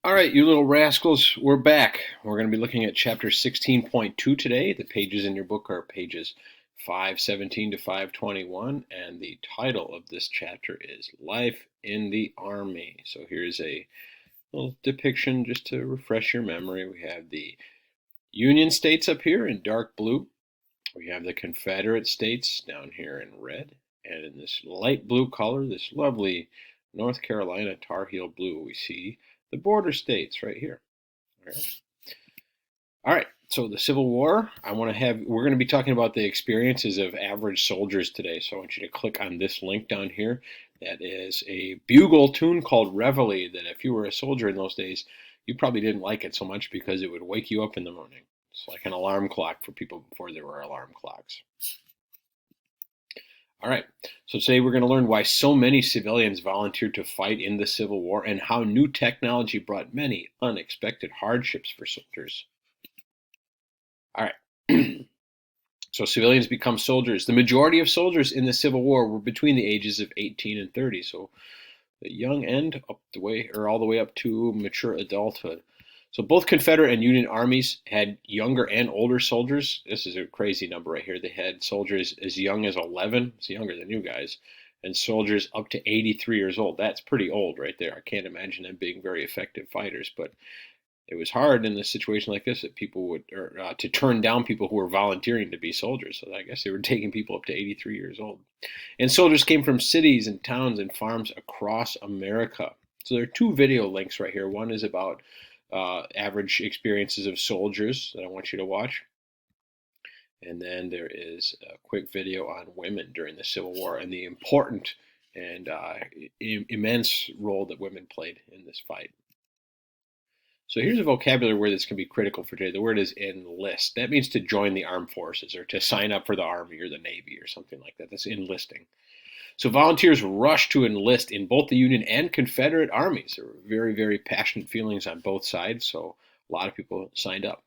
All right, you little rascals, we're back. We're going to be looking at chapter 16.2 today. The pages in your book are pages 517 to 521, and the title of this chapter is Life in the Army. So here's a little depiction just to refresh your memory. We have the Union States up here in dark blue. We have the Confederate States down here in red. And in this light blue color, this lovely North Carolina Tar Heel blue, we see the border states right here. All right. So the Civil War, we're going to be talking about the experiences of average soldiers today. So I want you to click on this link down here. That is a bugle tune called Reveille that if you were a soldier in those days, you probably didn't like it so much because it would wake you up in the morning. It's like an alarm clock for people before there were alarm clocks. All right, so today we're going to learn why so many civilians volunteered to fight in the Civil War and how new technology brought many unexpected hardships for soldiers. All right, so civilians become soldiers. The majority of soldiers in the Civil War were between the ages of 18 and 30, so the young end all the way up to mature adulthood. So both Confederate and Union armies had younger and older soldiers. This is a crazy number right here. They had soldiers as young as 11, it's younger than you guys, and soldiers up to 83 years old. That's pretty old right there. I can't imagine them being very effective fighters, but it was hard in a situation like this that to turn down people who were volunteering to be soldiers. So I guess they were taking people up to 83 years old. And soldiers came from cities and towns and farms across America. So there are two video links right here. One is about average experiences of soldiers that I want you to watch. And then there is a quick video on women during the Civil War and the important and immense role that women played in this fight. So here's a vocabulary word that's going to be critical for today. The word is enlist. That means to join the armed forces or to sign up for the Army or the Navy or something like that. That's enlisting. So volunteers rushed to enlist in both the Union and Confederate armies. There were very, very passionate feelings on both sides, so a lot of people signed up.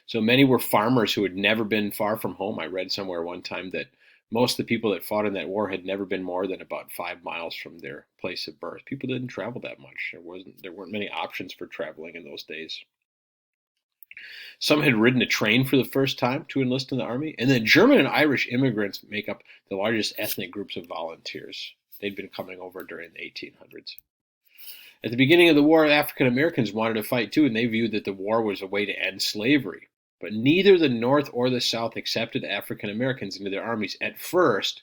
So many were farmers who had never been far from home. I read somewhere one time that most of the people that fought in that war had never been more than about 5 miles from their place of birth. People didn't travel that much. There weren't many options for traveling in those days. Some had ridden a train for the first time to enlist in the Army, and then German and Irish immigrants make up the largest ethnic groups of volunteers. They'd been coming over during the 1800s. At the beginning of the war, African Americans wanted to fight too, and they viewed that the war was a way to end slavery. But neither the North or the South accepted African Americans into their armies at first,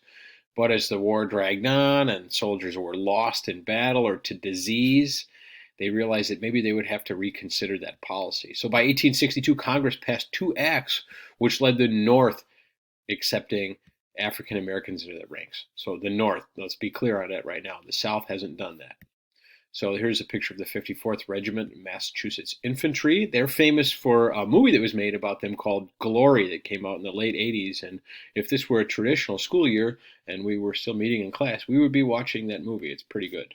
but as the war dragged on and soldiers were lost in battle or to disease, they realized that maybe they would have to reconsider that policy. So by 1862, Congress passed two acts which led the North accepting African Americans into their ranks. So the North, let's be clear on that right now. The South hasn't done that. So here's a picture of the 54th Regiment, Massachusetts Infantry. They're famous for a movie that was made about them called Glory that came out in the late 80s. And if this were a traditional school year and we were still meeting in class, we would be watching that movie. It's pretty good.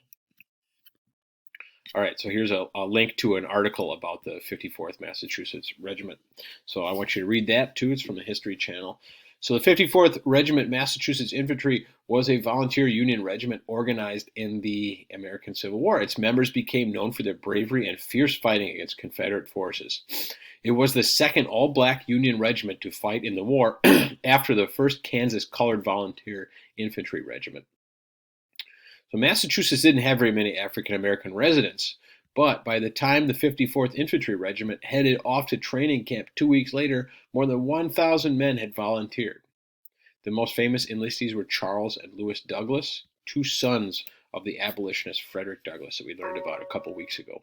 All right, so here's a link to an article about the 54th Massachusetts Regiment. So I want you to read that too. It's from the History Channel. So the 54th Regiment Massachusetts Infantry was a volunteer Union regiment organized in the American Civil War. Its members became known for their bravery and fierce fighting against Confederate forces. It was the second all-black Union regiment to fight in the war after the 1st Kansas Colored Volunteer Infantry Regiment. So Massachusetts didn't have very many African American residents, but by the time the 54th Infantry Regiment headed off to training camp 2 weeks later, more than 1,000 men had volunteered. The most famous enlistees were Charles and Lewis Douglas, two sons of the abolitionist Frederick Douglass that we learned about a couple weeks ago.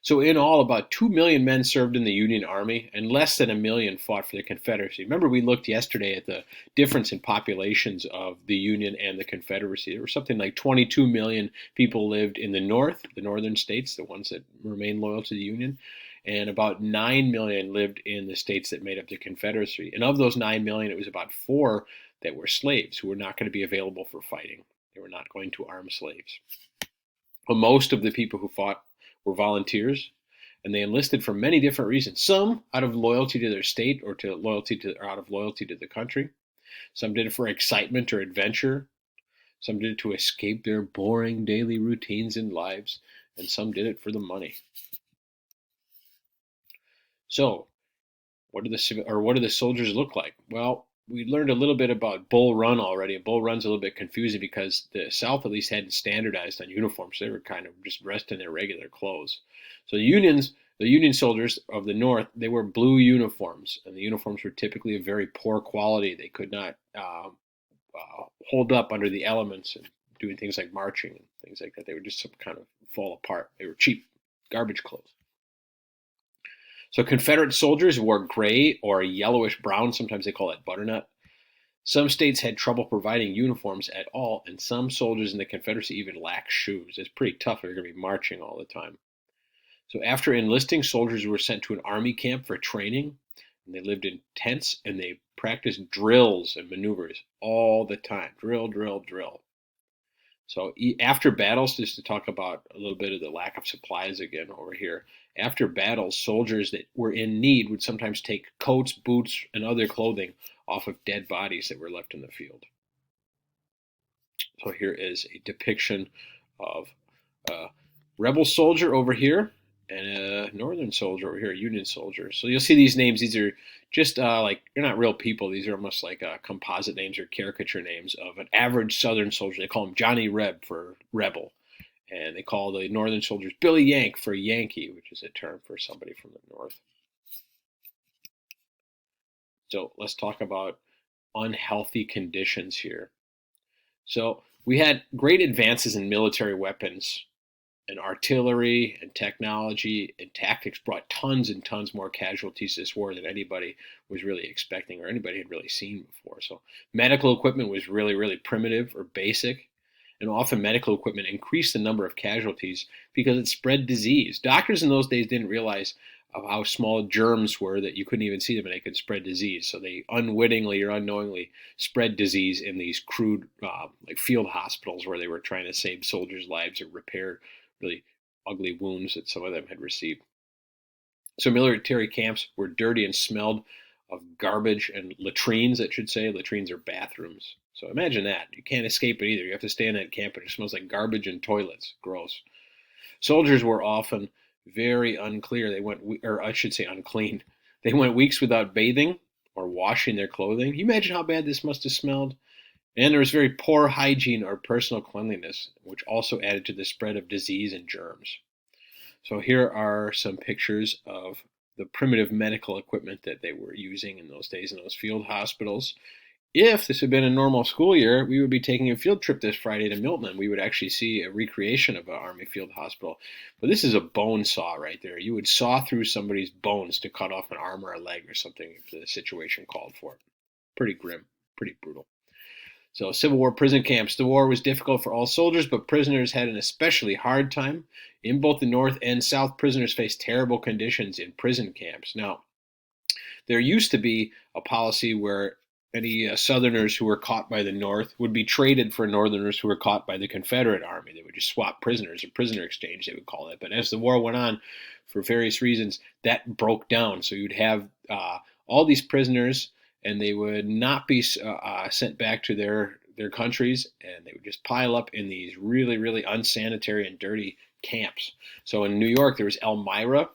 So in all, about 2 million men served in the Union Army, and less than 1 million fought for the Confederacy. Remember, we looked yesterday at the difference in populations of the Union and the Confederacy. There were something like 22 million people lived in the North, the northern states, the ones that remained loyal to the Union, and about 9 million lived in the states that made up the Confederacy. And of those 9 million, it was about 4 that were slaves who were not going to be available for fighting. They were not going to arm slaves. Well, most of the people who fought were volunteers, and they enlisted for many different reasons. Some out of loyalty to their state or out of loyalty to the country. Some did it for excitement or adventure. Some did it to escape their boring daily routines and lives, and some did it for the money. So, what do the soldiers look like? Well, we learned a little bit about Bull Run already. Bull Run's a little bit confusing because the South at least hadn't standardized on uniforms. So they were kind of just dressed in their regular clothes. So the Union soldiers of the North, they wore blue uniforms, and the uniforms were typically of very poor quality. They could not hold up under the elements and doing things like marching and things like that. They would just some kind of fall apart. They were cheap, garbage clothes. So Confederate soldiers wore gray or yellowish brown. Sometimes they call it butternut. Some states had trouble providing uniforms at all, and some soldiers in the Confederacy even lacked shoes. It's pretty tough if you're going to be marching all the time. So after enlisting, soldiers were sent to an army camp for training, and they lived in tents and they practiced drills and maneuvers all the time. Drill, drill, drill. So after battles, just to talk about a little bit of the lack of supplies again over here, after battles, soldiers that were in need would sometimes take coats, boots, and other clothing off of dead bodies that were left in the field. So here is a depiction of a rebel soldier over here and a northern soldier over here, a Union soldier. So you'll see these names. These are just like, they're not real people. These are almost like composite names or caricature names of an average southern soldier. They call him Johnny Reb for rebel. And they call the northern soldiers Billy Yank for Yankee, which is a term for somebody from the north. So let's talk about unhealthy conditions here. So we had great advances in military weapons and artillery and technology and tactics brought tons and tons more casualties this war than anybody was really expecting or anybody had really seen before. So medical equipment was really, really primitive or basic. And often medical equipment increased the number of casualties because it spread disease. Doctors in those days didn't realize of how small germs were that you couldn't even see them and they could spread disease. So they unwittingly or unknowingly spread disease in these crude like field hospitals where they were trying to save soldiers' lives or repair really ugly wounds that some of them had received. So military camps were dirty and smelled of garbage and latrines, I should say. Latrines are bathrooms. So imagine that. You can't escape it either. You have to stay in that camp and it smells like garbage and toilets. Gross. Soldiers were often very unclear. They went, or I should say unclean. They went weeks without bathing or washing their clothing. Can you imagine how bad this must have smelled? And there was very poor hygiene or personal cleanliness, which also added to the spread of disease and germs. So here are some pictures of the primitive medical equipment that they were using in those days in those field hospitals. If this had been a normal school year, we would be taking a field trip this Friday to Milton, and we would actually see a recreation of an Army field hospital. But this is a bone saw right there. You would saw through somebody's bones to cut off an arm or a leg or something if the situation called for it. Pretty grim, pretty brutal. So Civil War prison camps. The war was difficult for all soldiers, but prisoners had an especially hard time. In both the North and South, prisoners faced terrible conditions in prison camps. Now, there used to be a policy where any Southerners who were caught by the North would be traded for Northerners who were caught by the Confederate Army. They would just swap prisoners, a prisoner exchange, they would call it. But as the war went on, for various reasons, that broke down. So you'd have all these prisoners, and they would not be sent back to their countries, and they would just pile up in these really, really unsanitary and dirty camps. So in New York, there was Elmira,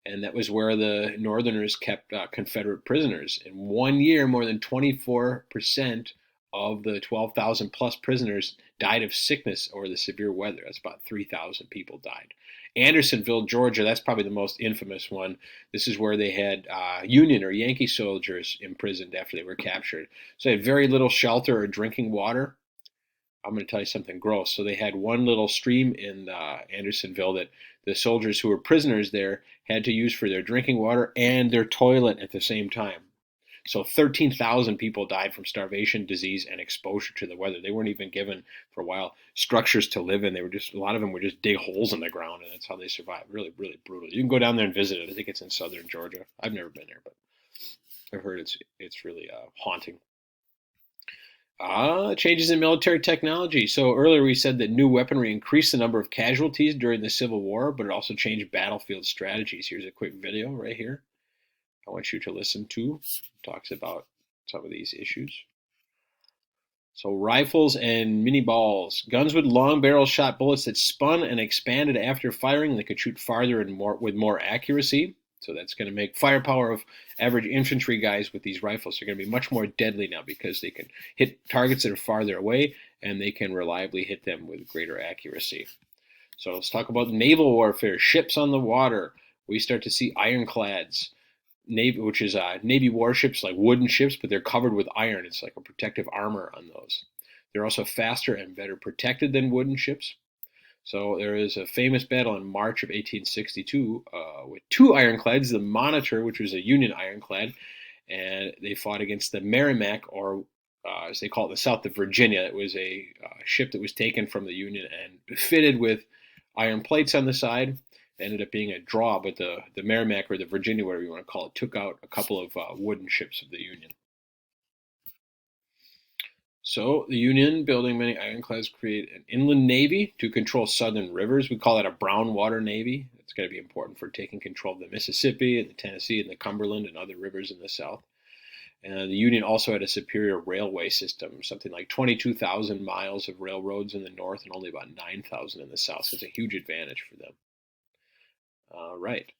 and that was where the Northerners kept Confederate prisoners. In 1 year, more than 24% of the 12,000 plus prisoners died of sickness or the severe weather. That's about 3,000 people died. Andersonville, Georgia, that's probably the most infamous one. This is where they had Union or Yankee soldiers imprisoned after they were captured. So they had very little shelter or drinking water. I'm going to tell you something gross. So they had one little stream in Andersonville that the soldiers who were prisoners there had to use for their drinking water and their toilet at the same time. So 13,000 people died from starvation, disease, and exposure to the weather. They weren't even given, for a while, structures to live in. They were just, a lot of them would just dig holes in the ground, and that's how they survived. Really, really brutal. You can go down there and visit it. I think it's in southern Georgia. I've never been there, but I've heard it's really haunting. Changes in military technology. So earlier we said that new weaponry increased the number of casualties during the Civil War, but it also changed battlefield strategies. Here's a quick video right here I want you to listen to. It talks about some of these issues. So rifles and mini balls. Guns with long barrels shot bullets that spun and expanded after firing. They could shoot farther and more with more accuracy. So that's going to make firepower of average infantry guys with these rifles. They're going to be much more deadly now because they can hit targets that are farther away and they can reliably hit them with greater accuracy. So let's talk about naval warfare, ships on the water. We start to see ironclads, Navy, which is Navy warships like wooden ships, but they're covered with iron. It's like a protective armor on those. They're also faster and better protected than wooden ships. So there is a famous battle in March of 1862 with two ironclads, the Monitor, which was a Union ironclad, and they fought against the Merrimack, or as they call it in the South of Virginia. It was a ship that was taken from the Union and fitted with iron plates on the side. It ended up being a draw, but the Merrimack, or the Virginia, whatever you want to call it, took out a couple of wooden ships of the Union. So the Union, building many ironclads, create an inland navy to control southern rivers. We call it a brown water navy. It's going to be important for taking control of the Mississippi and the Tennessee and the Cumberland and other rivers in the South. And the Union also had a superior railway system, something like 22,000 miles of railroads in the north and only about 9,000 in the south. So it's a huge advantage for them. All right.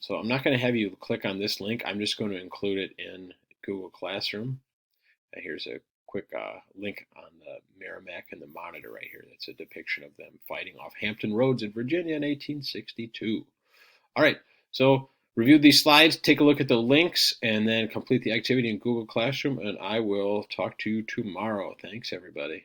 So I'm not going to have you click on this link. I'm just going to include it in Google Classroom. Here's a quick link on the Merrimack and the Monitor right here. That's a depiction of them fighting off Hampton Roads in Virginia in 1862. All right, so review these slides, take a look at the links, and then complete the activity in Google Classroom, and I will talk to you tomorrow. Thanks, everybody.